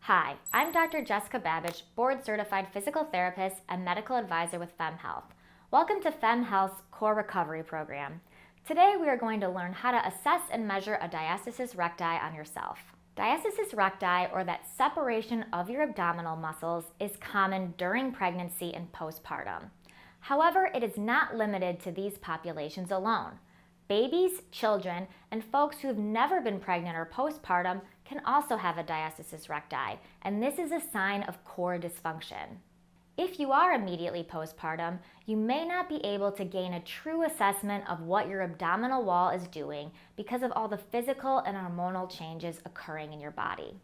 Hi, I'm Dr. Jessica Babbage, board-certified physical therapist and medical advisor with FemHealth. Welcome to FemHealth's Core Recovery Program. Today we are going to learn how to assess and measure a diastasis recti on yourself. Diastasis recti, or that separation of your abdominal muscles, is common during pregnancy and postpartum. However, it is not limited to these populations alone. Babies, children, and folks who have never been pregnant or postpartum can also have a diastasis recti, and this is a sign of core dysfunction. If you are immediately postpartum, you may not be able to gain a true assessment of what your abdominal wall is doing because of all the physical and hormonal changes occurring in your body.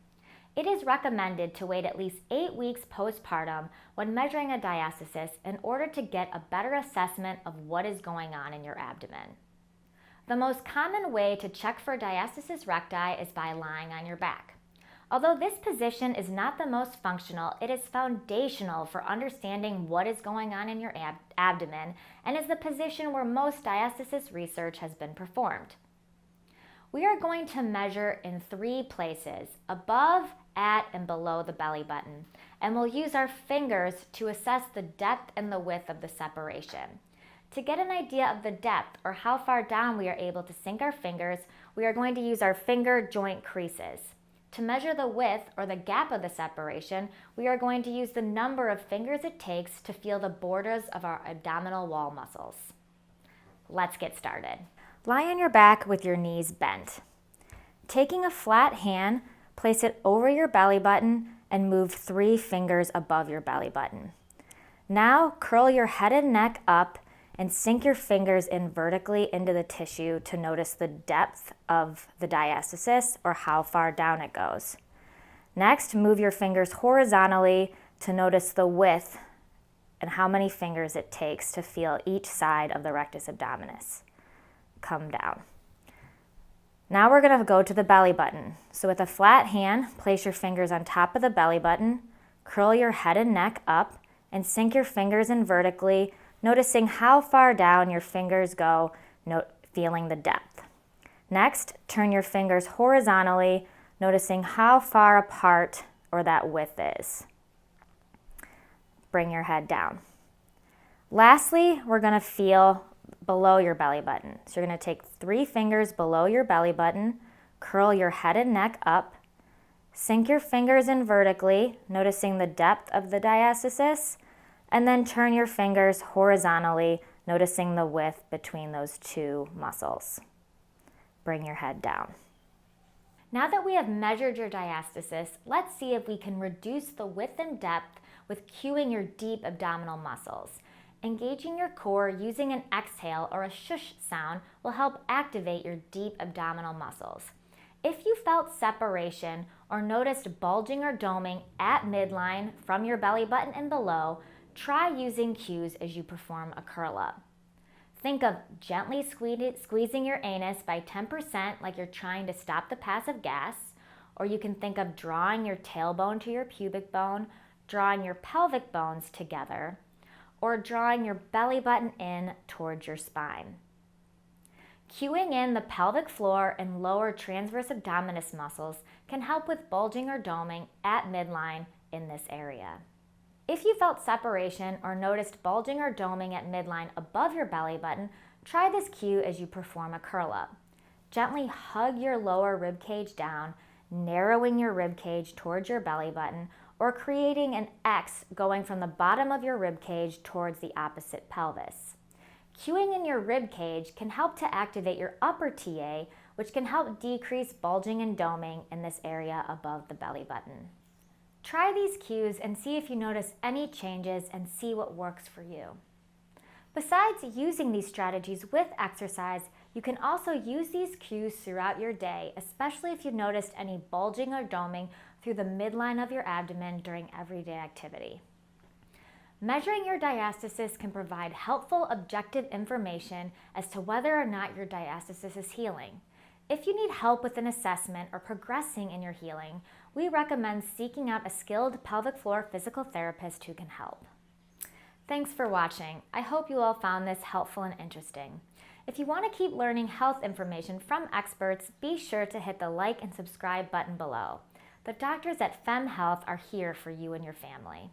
It is recommended to wait at least 8 weeks postpartum when measuring a diastasis in order to get a better assessment of what is going on in your abdomen. The most common way to check for diastasis recti is by lying on your back. Although this position is not the most functional, it is foundational for understanding what is going on in your abdomen and is the position where most diastasis research has been performed. We are going to measure in 3 places: above, at, and below the belly button, and we'll use our fingers to assess the depth and the width of the separation. To get an idea of the depth, or how far down we are able to sink our fingers, we are going to use our finger joint creases. To measure the width, or the gap of the separation, we are going to use the number of fingers it takes to feel the borders of our abdominal wall muscles. Let's get started. Lie on your back with your knees bent. Taking a flat hand, place it over your belly button and move 3 fingers above your belly button. Now curl your head and neck up and sink your fingers in vertically into the tissue to notice the depth of the diastasis, or how far down it goes. Next, move your fingers horizontally to notice the width and how many fingers it takes to feel each side of the rectus abdominis. Come down. Now we're going to go to the belly button. So with a flat hand, place your fingers on top of the belly button, curl your head and neck up, and sink your fingers in vertically, noticing how far down your fingers go, feeling the depth. Next, turn your fingers horizontally, noticing how far apart or that width is. Bring your head down. Lastly, we're going to feel below your belly button. So you're going to take 3 fingers below your belly button, curl your head and neck up, sink your fingers in vertically, noticing the depth of the diastasis, and then turn your fingers horizontally, noticing the width between those 2 muscles. Bring your head down. Now that we have measured your diastasis, let's see if we can reduce the width and depth with cueing your deep abdominal muscles. Engaging your core using an exhale or a shush sound will help activate your deep abdominal muscles. If you felt separation or noticed bulging or doming at midline from your belly button and below, try using cues as you perform a curl up. Think of gently squeezing your anus by 10% like you're trying to stop the pass of gas, or you can think of drawing your tailbone to your pubic bone, drawing your pelvic bones together, or drawing your belly button in towards your spine. Cueing in the pelvic floor and lower transverse abdominis muscles can help with bulging or doming at midline in this area. If you felt separation or noticed bulging or doming at midline above your belly button, try this cue as you perform a curl up. Gently hug your lower rib cage down, narrowing your rib cage towards your belly button, or creating an X going from the bottom of your rib cage towards the opposite pelvis. Cueing in your rib cage can help to activate your upper TA, which can help decrease bulging and doming in this area above the belly button. Try these cues and see if you notice any changes and see what works for you. Besides using these strategies with exercise, you can also use these cues throughout your day, especially if you noticed any bulging or doming through the midline of your abdomen during everyday activity. Measuring your diastasis can provide helpful objective information as to whether or not your diastasis is healing. If you need help with an assessment or progressing in your healing, we recommend seeking out a skilled pelvic floor physical therapist who can help. Thanks for watching. I hope you all found this helpful and interesting. If you want to keep learning health information from experts, be sure to hit the like and subscribe button below. The The doctors at Fem Health are here for you and your family.